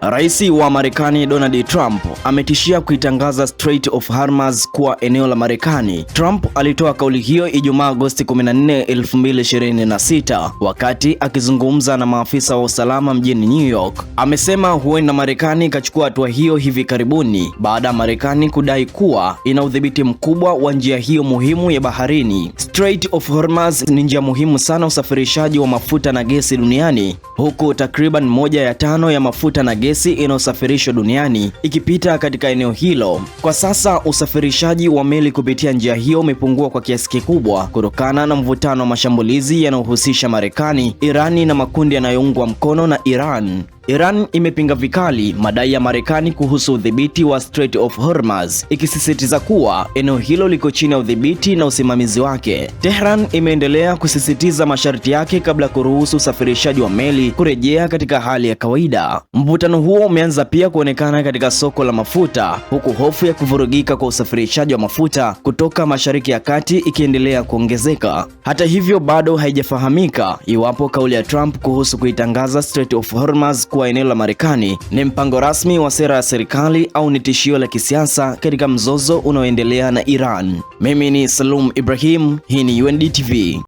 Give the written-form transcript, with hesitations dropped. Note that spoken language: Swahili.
Rais wa Marekani Donald Trump ametishia kuitangaza Strait of Hormuz kuwa eneo la Marekani. Trump alitoa kauli hiyo Ijumaa Agosti 14, 2026 wakati akizungumza na maafisa wa usalama mjini New York. Amesema huenda Marekani ikachukua hatua hiyo hivi karibuni baada ya Marekani kudai kuwa ina udhibiti mkubwa wa njia hiyo muhimu ya baharini. Strait of Hormuz ni njia muhimu sana usafirishaji wa mafuta na gesi duniani, huku takriban 1/5 ya mafuta na gesi inayosafirishwa duniani ikipita katika eneo hilo. Kwa sasa usafirishaji wa meli kupitia njia hiyo umepungua kwa kiasi kikubwa kutokana na mvutano wa mashambulizi yanayohusisha Marekani, Irani na makundi yanayoungwa mkono na Iran. Iran imepinga vikali madai ya Marekani kuhusu udhibiti wa Strait of Hormuz, ikisisitiza kuwa eneo hilo liko chini ya udhibiti na usimamizi wake. Tehran imeendelea kusisitiza masharti yake kabla ya kuruhusu usafirishaji wa meli kurejea katika hali ya kawaida. Mvutano huo umeanza pia kuonekana katika soko la mafuta, huku hofu ya kuvurugika kwa usafirishaji wa mafuta kutoka Mashariki ya Kati ikiendelea kuongezeka. Hata hivyo, bado haijafahamika iwapo kauli ya Trump kuhusu kuitangaza Strait of Hormuz kuwa eneo la Marekani ni mpango rasmi wa sera ya serikali au ni tishio la kisiasa katika mzozo unaoendelea na Iran. Mimi ni Salum Ibrahim, hii ni UNDTV.